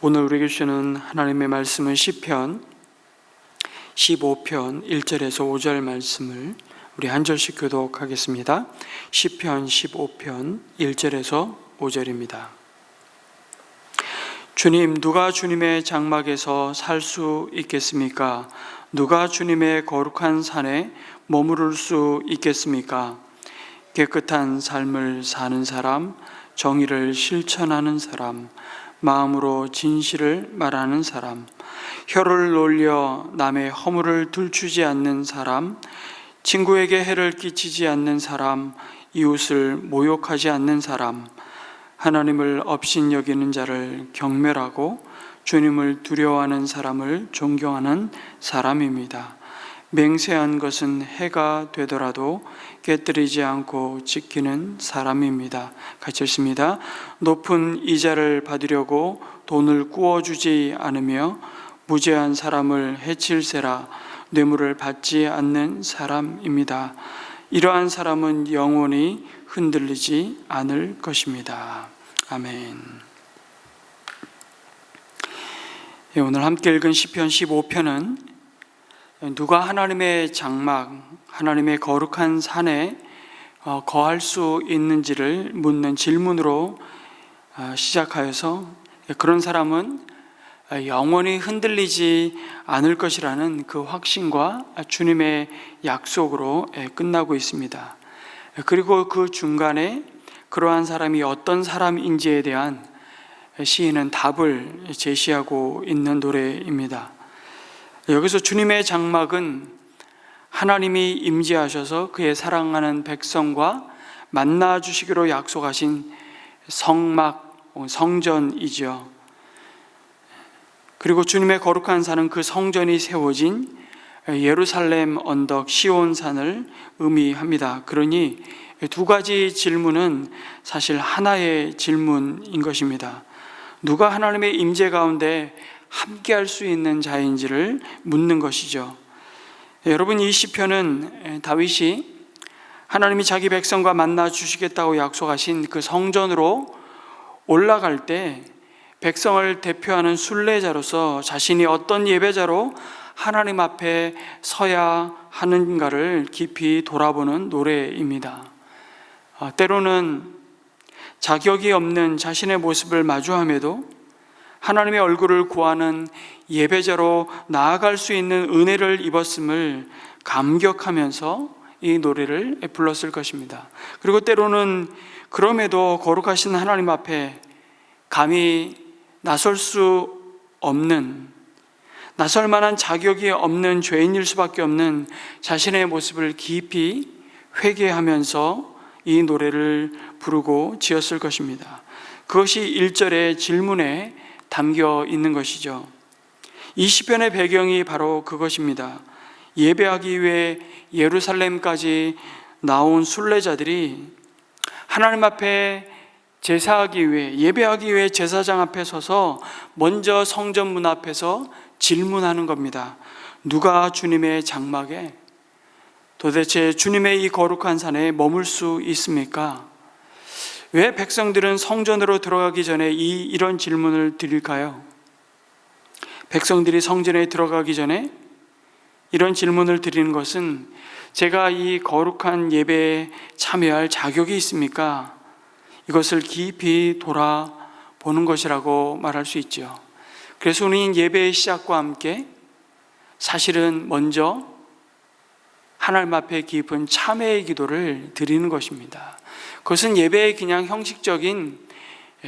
오늘 우리에게 주시는 하나님의 말씀은 시편 15편 1절에서 5절 말씀을 우리 한 절씩 교독하겠습니다. 시편 15편 1절에서 5절입니다. 주님, 누가 주님의 장막에서 살 수 있겠습니까? 누가 주님의 거룩한 산에 머무를 수 있겠습니까? 깨끗한 삶을 사는 사람, 정의를 실천하는 사람, 마음으로 진실을 말하는 사람, 혀를 놀려 남의 허물을 들추지 않는 사람, 친구에게 해를 끼치지 않는 사람, 이웃을 모욕하지 않는 사람, 하나님을 업신여기는 자를 경멸하고 주님을 두려워하는 사람을 존경하는 사람입니다. 맹세한 것은 해가 되더라도 깨뜨리지 않고 지키는 사람입니다. 같이 읽습니다. 높은 이자를 받으려고 돈을 꾸어주지 않으며 무죄한 사람을 해칠세라 뇌물을 받지 않는 사람입니다. 이러한 사람은 영원히 흔들리지 않을 것입니다. 아멘. 오늘 함께 읽은 시편 15편은 누가 하나님의 장막, 하나님의 거룩한 산에 거할 수 있는지를 묻는 질문으로 시작하여서 그런 사람은 영원히 흔들리지 않을 것이라는 그 확신과 주님의 약속으로 끝나고 있습니다. 그리고 그 중간에 그러한 사람이 어떤 사람인지에 대한 시인은 답을 제시하고 있는 노래입니다. 여기서 주님의 장막은 하나님이 임재하셔서 그의 사랑하는 백성과 만나 주시기로 약속하신 성막, 성전이죠. 그리고 주님의 거룩한 산은 그 성전이 세워진 예루살렘 언덕 시온산을 의미합니다. 그러니 두 가지 질문은 사실 하나의 질문인 것입니다. 누가 하나님의 임재 가운데 함께 할 수 있는 자인지를 묻는 것이죠. 여러분, 이 시편은 다윗이 하나님이 자기 백성과 만나 주시겠다고 약속하신 그 성전으로 올라갈 때 백성을 대표하는 순례자로서 자신이 어떤 예배자로 하나님 앞에 서야 하는가를 깊이 돌아보는 노래입니다. 때로는 자격이 없는 자신의 모습을 마주함에도 하나님의 얼굴을 구하는 예배자로 나아갈 수 있는 은혜를 입었음을 감격하면서 이 노래를 불렀을 것입니다. 그리고 때로는 그럼에도 거룩하신 하나님 앞에 감히 나설 수 없는, 나설 만한 자격이 없는 죄인일 수밖에 없는 자신의 모습을 깊이 회개하면서 이 노래를 부르고 지었을 것입니다. 그것이 1절의 질문에 담겨 있는 것이죠. 이 시편의 배경이 바로 그것입니다. 예배하기 위해 예루살렘까지 나온 순례자들이 하나님 앞에 제사하기 위해, 예배하기 위해 제사장 앞에 서서 먼저 성전 문 앞에서 질문하는 겁니다. 누가 주님의 장막에, 도대체 주님의 이 거룩한 산에 머물 수 있습니까? 왜 백성들은 성전으로 들어가기 전에 이런 질문을 드릴까요? 백성들이 성전에 들어가기 전에 이런 질문을 드리는 것은 제가 이 거룩한 예배에 참여할 자격이 있습니까? 이것을 깊이 돌아보는 것이라고 말할 수 있죠. 그래서 우리는 예배의 시작과 함께 사실은 먼저 하나님 앞에 깊은 참회의 기도를 드리는 것입니다. 그것은 예배의 그냥 형식적인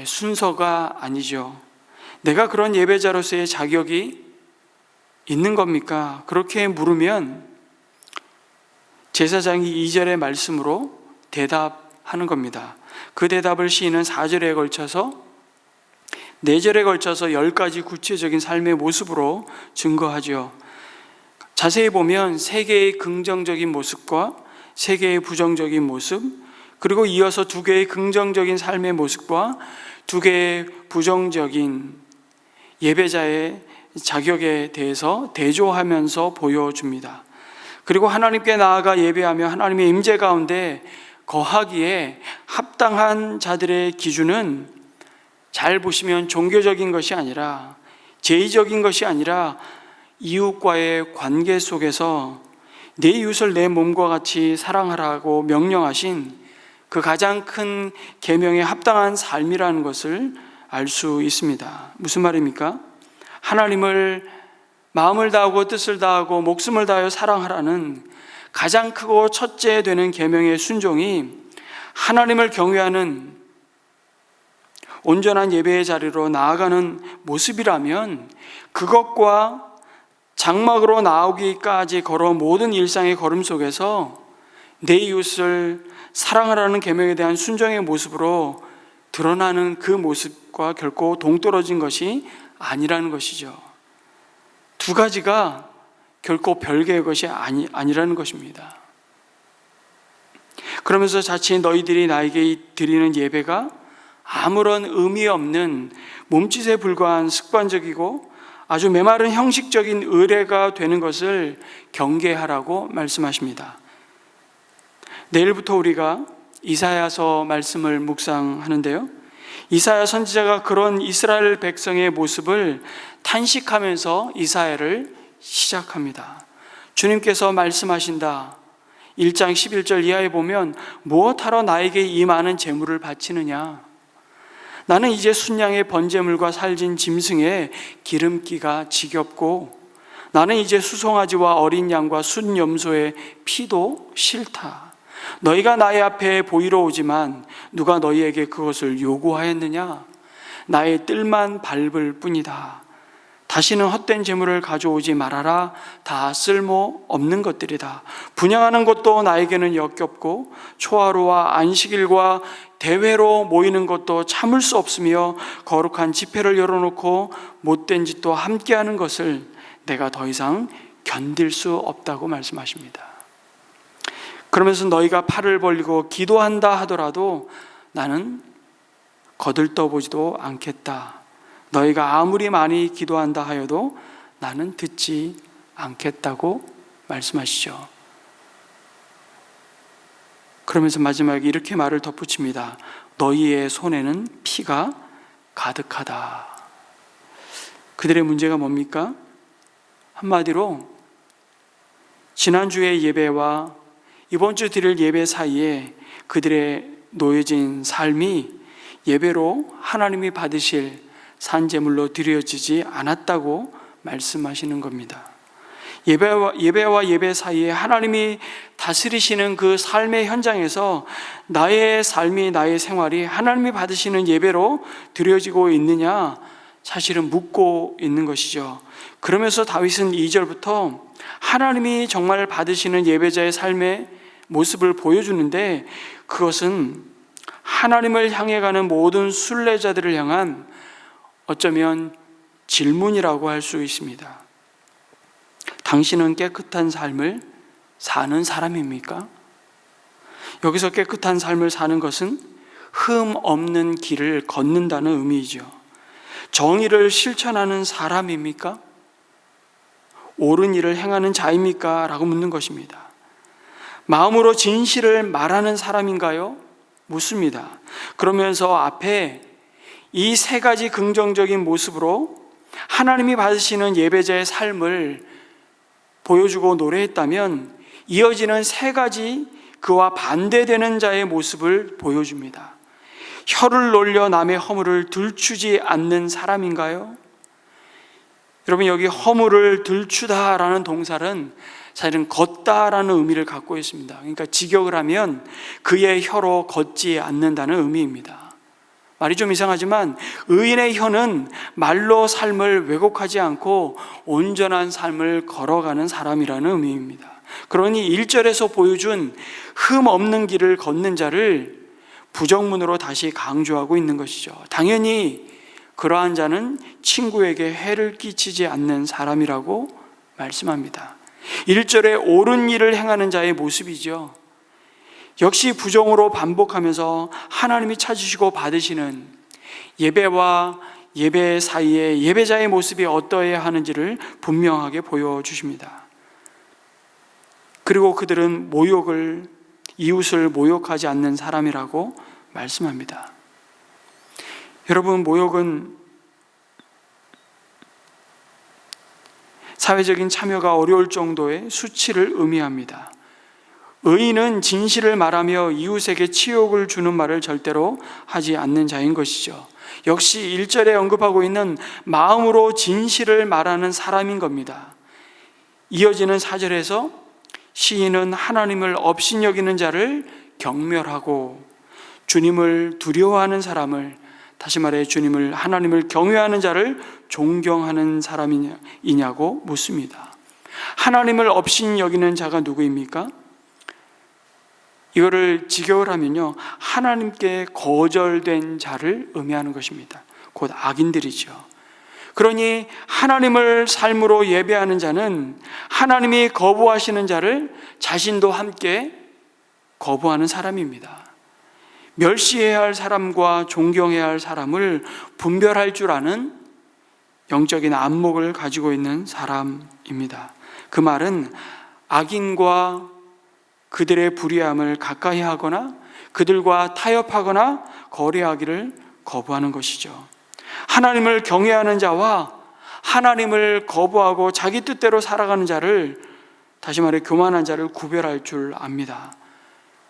순서가 아니죠. 내가 그런 예배자로서의 자격이 있는 겁니까? 그렇게 물으면 제사장이 2절의 말씀으로 대답하는 겁니다. 그 대답을 시인은 4절에 걸쳐서 4절에 걸쳐서 10가지 구체적인 삶의 모습으로 증거하죠. 자세히 보면 3개의 긍정적인 모습과 3개의 부정적인 모습, 그리고 이어서 2개의 긍정적인 삶의 모습과 2개의 부정적인 예배자의 자격에 대해서 대조하면서 보여줍니다. 그리고 하나님께 나아가 예배하며 하나님의 임재 가운데 거하기에 합당한 자들의 기준은 잘 보시면 종교적인 것이 아니라, 제의적인 것이 아니라 이웃과의 관계 속에서 내 이웃을 내 몸과 같이 사랑하라고 명령하신 그 가장 큰 계명에 합당한 삶이라는 것을 알 수 있습니다. 무슨 말입니까? 하나님을 마음을 다하고 뜻을 다하고 목숨을 다하여 사랑하라는 가장 크고 첫째 되는 계명의 순종이 하나님을 경외하는 온전한 예배의 자리로 나아가는 모습이라면, 그것과 장막으로 나오기까지 걸어 모든 일상의 걸음 속에서 내 이웃을 사랑하라는 계명에 대한 순종의 모습으로 드러나는 그 모습과 결코 동떨어진 것이 아니라는 것이죠. 두 가지가 결코 별개의 것이 아니라는 것입니다. 그러면서 자칫 너희들이 나에게 드리는 예배가 아무런 의미 없는 몸짓에 불과한 습관적이고 아주 메마른 형식적인 의례가 되는 것을 경계하라고 말씀하십니다. 내일부터 우리가 이사야서 말씀을 묵상하는데요, 이사야 선지자가 그런 이스라엘 백성의 모습을 탄식하면서 이사야를 시작합니다. 주님께서 말씀하신다. 1장 11절 이하에 보면 무엇하러 나에게 이 많은 재물을 바치느냐? 나는 이제 순양의 번제물과 살진 짐승의 기름기가 지겹고 나는 이제 수송아지와 어린 양과 순염소의 피도 싫다. 너희가 나의 앞에 보이러 오지만 누가 너희에게 그것을 요구하였느냐? 나의 뜰만 밟을 뿐이다. 다시는 헛된 재물을 가져오지 말아라. 다 쓸모 없는 것들이다. 분향하는 것도 나에게는 역겹고 초하루와 안식일과 대회로 모이는 것도 참을 수 없으며 거룩한 집회를 열어놓고 못된 짓도 함께하는 것을 내가 더 이상 견딜 수 없다고 말씀하십니다. 그러면서 너희가 팔을 벌리고 기도한다 하더라도 나는 거들떠보지도 않겠다. 너희가 아무리 많이 기도한다 하여도 나는 듣지 않겠다고 말씀하시죠. 그러면서 마지막에 이렇게 말을 덧붙입니다. 너희의 손에는 피가 가득하다. 그들의 문제가 뭡니까? 한마디로 지난주의 예배와 이번 주 드릴 예배 사이에 그들의 놓여진 삶이 예배로 하나님이 받으실 산제물로 드려지지 않았다고 말씀하시는 겁니다. 예배와 예배 사이에 하나님이 다스리시는 그 삶의 현장에서 나의 삶이, 나의 생활이 하나님이 받으시는 예배로 드려지고 있느냐, 사실은 묻고 있는 것이죠. 그러면서 다윗은 2절부터 하나님이 정말 받으시는 예배자의 삶의 모습을 보여주는데, 그것은 하나님을 향해 가는 모든 순례자들을 향한 어쩌면 질문이라고 할 수 있습니다. 당신은 깨끗한 삶을 사는 사람입니까? 여기서 깨끗한 삶을 사는 것은 흠 없는 길을 걷는다는 의미이죠. 정의를 실천하는 사람입니까? 옳은 일을 행하는 자입니까? 라고 묻는 것입니다. 마음으로 진실을 말하는 사람인가요? 묻습니다. 그러면서 앞에 이 세 가지 긍정적인 모습으로 하나님이 받으시는 예배자의 삶을 보여주고 노래했다면, 이어지는 세 가지 그와 반대되는 자의 모습을 보여줍니다. 혀를 놀려 남의 허물을 들추지 않는 사람인가요? 여러분, 여기 허물을 들추다라는 동사는 사실은 걷다라는 의미를 갖고 있습니다. 그러니까 직역을 하면 그의 혀로 걷지 않는다는 의미입니다. 말이 좀 이상하지만 의인의 혀는 말로 삶을 왜곡하지 않고 온전한 삶을 걸어가는 사람이라는 의미입니다. 그러니 1절에서 보여준 흠 없는 길을 걷는 자를 부정문으로 다시 강조하고 있는 것이죠. 당연히 그러한 자는 친구에게 해를 끼치지 않는 사람이라고 말씀합니다. 1절에 옳은 일을 행하는 자의 모습이죠. 역시 부정으로 반복하면서 하나님이 찾으시고 받으시는 예배와 예배 사이에 예배자의 모습이 어떠해야 하는지를 분명하게 보여주십니다. 그리고 그들은 이웃을 모욕하지 않는 사람이라고 말씀합니다. 여러분, 모욕은 사회적인 참여가 어려울 정도의 수치를 의미합니다. 의인은 진실을 말하며 이웃에게 치욕을 주는 말을 절대로 하지 않는 자인 것이죠. 역시 1절에 언급하고 있는 마음으로 진실을 말하는 사람인 겁니다. 이어지는 4절에서 시인은 하나님을 업신여기는 자를 경멸하고 주님을 두려워하는 사람을, 다시 말해 주님을, 하나님을 경외하는 자를 존경하는 사람이냐고 묻습니다. 하나님을 업신여기는 자가 누구입니까? 이거를 직역을 하면요, 하나님께 거절된 자를 의미하는 것입니다. 곧 악인들이죠. 그러니 하나님을 삶으로 예배하는 자는 하나님이 거부하시는 자를 자신도 함께 거부하는 사람입니다. 멸시해야 할 사람과 존경해야 할 사람을 분별할 줄 아는 영적인 안목을 가지고 있는 사람입니다. 그 말은 악인과 그들의 불의함을 가까이 하거나 그들과 타협하거나 거래하기를 거부하는 것이죠. 하나님을 경외하는 자와 하나님을 거부하고 자기 뜻대로 살아가는 자를, 다시 말해 교만한 자를 구별할 줄 압니다.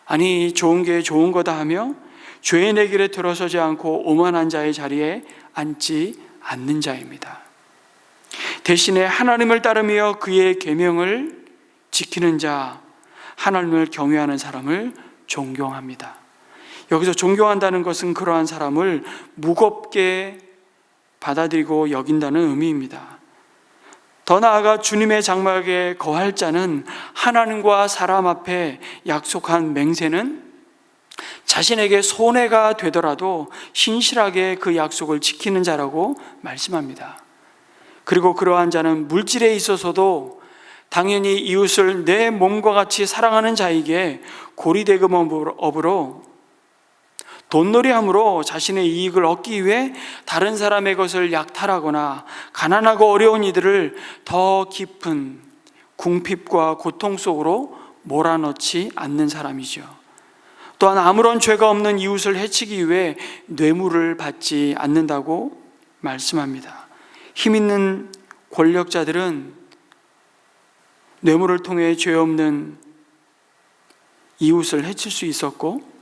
아니, 좋은 게 좋은 거다 하며 죄인의 길에 들어서지 않고 오만한 자의 자리에 앉지 않는 자입니다. 대신에 하나님을 따르며 그의 계명을 지키는 자, 하나님을 경외하는 사람을 존경합니다. 여기서 존경한다는 것은 그러한 사람을 무겁게 받아들이고 여긴다는 의미입니다. 더 나아가 주님의 장막에 거할 자는 하나님과 사람 앞에 약속한 맹세는 자신에게 손해가 되더라도 신실하게 그 약속을 지키는 자라고 말씀합니다. 그리고 그러한 자는 물질에 있어서도 당연히 이웃을 내 몸과 같이 사랑하는 자에게 고리대금업으로 돈놀이함으로 자신의 이익을 얻기 위해 다른 사람의 것을 약탈하거나 가난하고 어려운 이들을 더 깊은 궁핍과 고통 속으로 몰아넣지 않는 사람이죠. 또한 아무런 죄가 없는 이웃을 해치기 위해 뇌물을 받지 않는다고 말씀합니다. 힘 있는 권력자들은 뇌물을 통해 죄 없는 이웃을 해칠 수 있었고,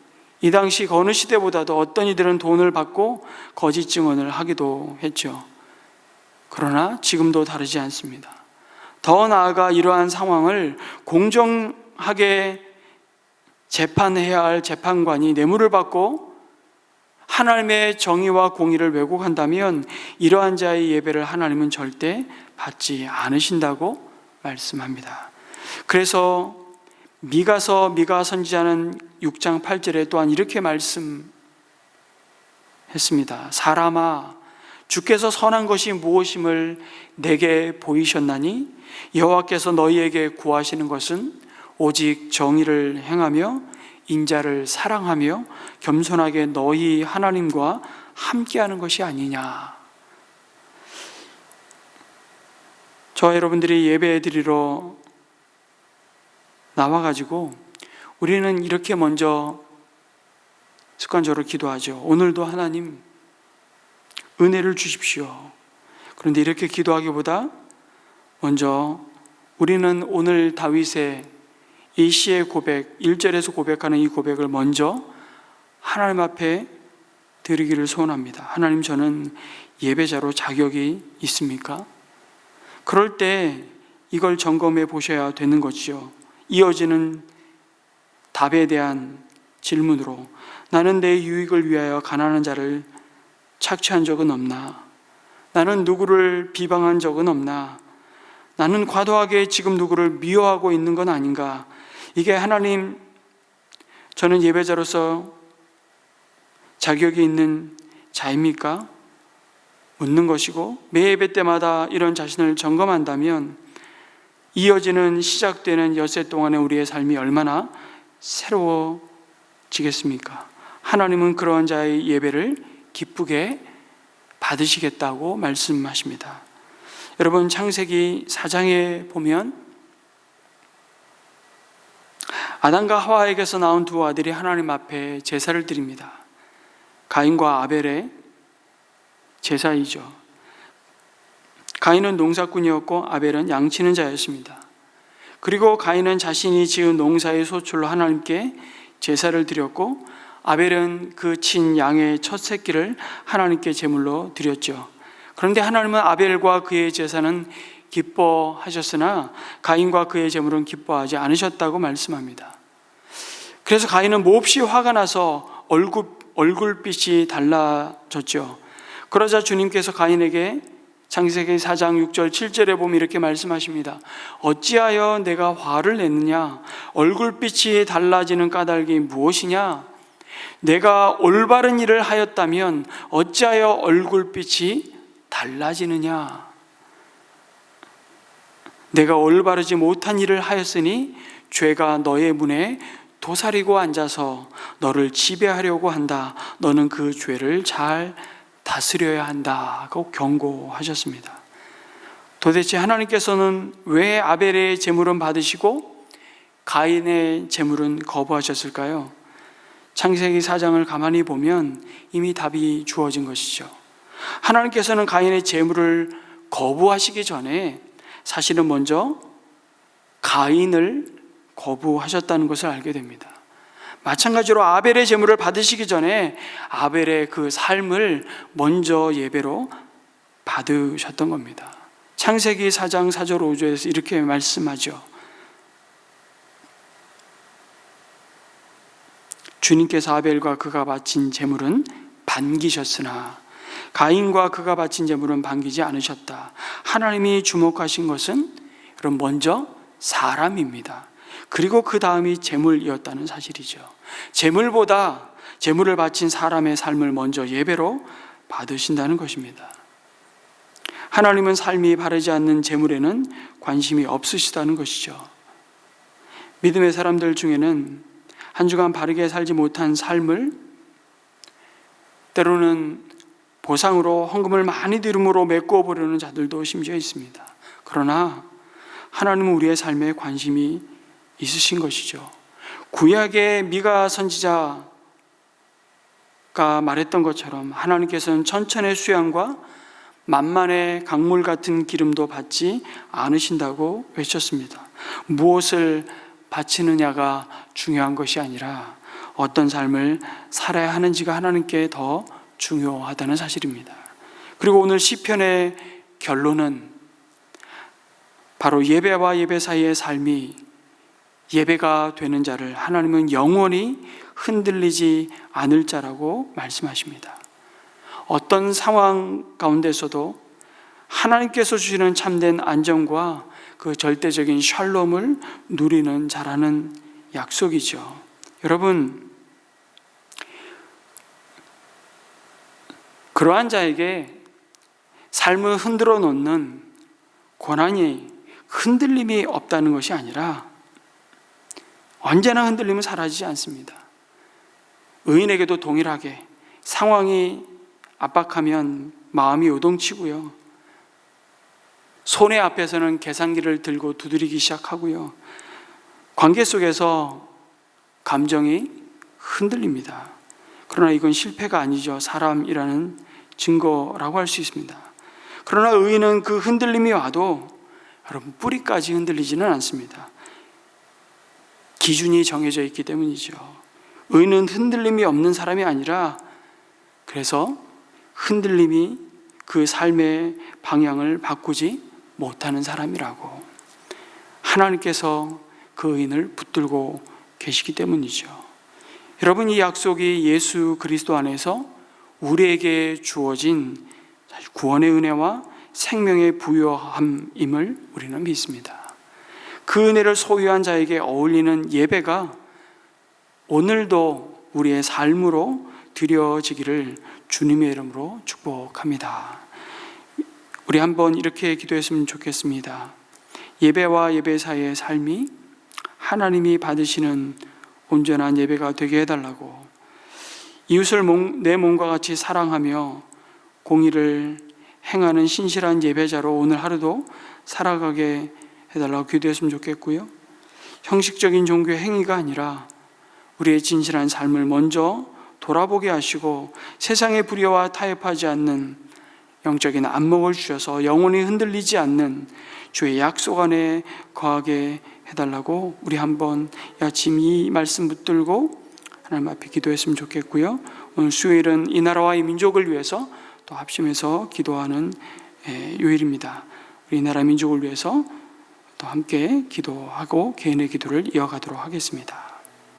이 당시 어느 시대보다도 어떤 이들은 돈을 받고 거짓 증언을 하기도 했죠. 그러나 지금도 다르지 않습니다. 더 나아가 이러한 상황을 공정하게 재판해야 할 재판관이 뇌물을 받고 하나님의 정의와 공의를 왜곡한다면 이러한 자의 예배를 하나님은 절대 받지 않으신다고 말씀합니다. 그래서 미가 선지자는 6장 8절에 또한 이렇게 말씀했습니다. 사람아, 주께서 선한 것이 무엇임을 내게 보이셨나니 여호와께서 너희에게 구하시는 것은 오직 정의를 행하며 인자를 사랑하며 겸손하게 너희 하나님과 함께하는 것이 아니냐. 저와 여러분들이 예배 드리러 나와가지고 우리는 이렇게 먼저 습관적으로 기도하죠. 오늘도 하나님 은혜를 주십시오. 그런데 이렇게 기도하기보다 먼저 우리는 오늘 다윗의 이 시의 고백, 1절에서 고백하는 이 고백을 먼저 하나님 앞에 드리기를 소원합니다. 하나님, 저는 예배자로 자격이 있습니까? 그럴 때 이걸 점검해 보셔야 되는 거죠. 이어지는 답에 대한 질문으로, 나는 내 유익을 위하여 가난한 자를 착취한 적은 없나? 나는 누구를 비방한 적은 없나? 나는 과도하게 지금 누구를 미워하고 있는 건 아닌가? 이게 하나님, 저는 예배자로서 자격이 있는 자입니까? 묻는 것이고, 매 예배 때마다 이런 자신을 점검한다면 이어지는 시작되는 엿새 동안의 우리의 삶이 얼마나 새로워지겠습니까? 하나님은 그러한 자의 예배를 기쁘게 받으시겠다고 말씀하십니다. 여러분, 창세기 4장에 보면 아담과 하와에게서 나온 두 아들이 하나님 앞에 제사를 드립니다. 가인과 아벨의 제사이죠. 가인은 농사꾼이었고 아벨은 양치는 자였습니다. 그리고 가인은 자신이 지은 농사의 소출로 하나님께 제사를 드렸고 아벨은 그 친 양의 첫 새끼를 하나님께 제물로 드렸죠. 그런데 하나님은 아벨과 그의 제사는 기뻐하셨으나 가인과 그의 제물은 기뻐하지 않으셨다고 말씀합니다. 그래서 가인은 몹시 화가 나서 얼굴빛이 달라졌죠. 그러자 주님께서 가인에게 창세기 4장 6절 7절에 보면 이렇게 말씀하십니다. 어찌하여 내가 화를 냈느냐? 얼굴빛이 달라지는 까닭이 무엇이냐? 내가 올바른 일을 하였다면 어찌하여 얼굴빛이 달라지느냐? 내가 올바르지 못한 일을 하였으니 죄가 너의 문에 도사리고 앉아서 너를 지배하려고 한다. 너는 그 죄를 잘 다스려야 한다고 경고하셨습니다. 도대체 하나님께서는 왜 아벨의 제물은 받으시고 가인의 제물은 거부하셨을까요? 창세기 4장을 가만히 보면 이미 답이 주어진 것이죠. 하나님께서는 가인의 제물을 거부하시기 전에 사실은 먼저 가인을 거부하셨다는 것을 알게 됩니다. 마찬가지로 아벨의 제물을 받으시기 전에 아벨의 그 삶을 먼저 예배로 받으셨던 겁니다. 창세기 4장 4절 5절에서 이렇게 말씀하죠. 주님께서 아벨과 그가 바친 제물은 반기셨으나 가인과 그가 바친 제물은 반기지 않으셨다. 하나님이 주목하신 것은 그럼 먼저 사람입니다. 그리고 그 다음이 제물이었다는 사실이죠. 제물보다 제물을 바친 사람의 삶을 먼저 예배로 받으신다는 것입니다. 하나님은 삶이 바르지 않는 제물에는 관심이 없으시다는 것이죠. 믿음의 사람들 중에는 한 주간 바르게 살지 못한 삶을 때로는 보상으로 헌금을 많이 드림으로 메꾸어 보려는 자들도 심지어 있습니다. 그러나 하나님은 우리의 삶에 관심이 있으신 것이죠. 구약의 미가 선지자가 말했던 것처럼 하나님께서는 천천의 수양과 만만의 강물 같은 기름도 받지 않으신다고 외쳤습니다. 무엇을 바치느냐가 중요한 것이 아니라 어떤 삶을 살아야 하는지가 하나님께 더 중요하다는 사실입니다. 그리고 오늘 시편의 결론은 바로 예배와 예배 사이의 삶이 예배가 되는 자를 하나님은 영원히 흔들리지 않을 자라고 말씀하십니다. 어떤 상황 가운데서도 하나님께서 주시는 참된 안정과 그 절대적인 샬롬을 누리는 자라는 약속이죠. 여러분, 그러한 자에게 삶을 흔들어 놓는 고난이 흔들림이 없다는 것이 아니라 언제나 흔들림은 사라지지 않습니다. 의인에게도 동일하게 상황이 압박하면 마음이 요동치고요. 손해 앞에서는 계산기를 들고 두드리기 시작하고요. 관계 속에서 감정이 흔들립니다. 그러나 이건 실패가 아니죠. 사람이라는 증거라고 할 수 있습니다. 그러나 의인은 그 흔들림이 와도 여러분 뿌리까지 흔들리지는 않습니다. 기준이 정해져 있기 때문이죠. 의인은 흔들림이 없는 사람이 아니라 그래서 흔들림이 그 삶의 방향을 바꾸지 못하는 사람이라고 하나님께서 그 의인을 붙들고 계시기 때문이죠. 여러분, 이 약속이 예수 그리스도 안에서 우리에게 주어진 구원의 은혜와 생명의 부요함임을 우리는 믿습니다. 그 은혜를 소유한 자에게 어울리는 예배가 오늘도 우리의 삶으로 드려지기를 주님의 이름으로 축복합니다. 우리 한번 이렇게 기도했으면 좋겠습니다. 예배와 예배 사이의 삶이 하나님이 받으시는 온전한 예배가 되게 해달라고, 이웃을 내 몸과 같이 사랑하며 공의를 행하는 신실한 예배자로 오늘 하루도 살아가게 해달라고 기도했으면 좋겠고요. 형식적인 종교 행위가 아니라 우리의 진실한 삶을 먼저 돌아보게 하시고 세상의 불의와 타협하지 않는 영적인 안목을 주셔서 영혼이 흔들리지 않는 주의 약속 안에 거하게 해달라고 우리 한번 아침 이 말씀 붙들고 하나님 앞에 기도했으면 좋겠고요. 오늘 수요일은 이 나라와 이 민족을 위해서 또 합심해서 기도하는 요일입니다. 우리 나라 민족을 위해서 또 함께 기도하고 개인의 기도를 이어가도록 하겠습니다.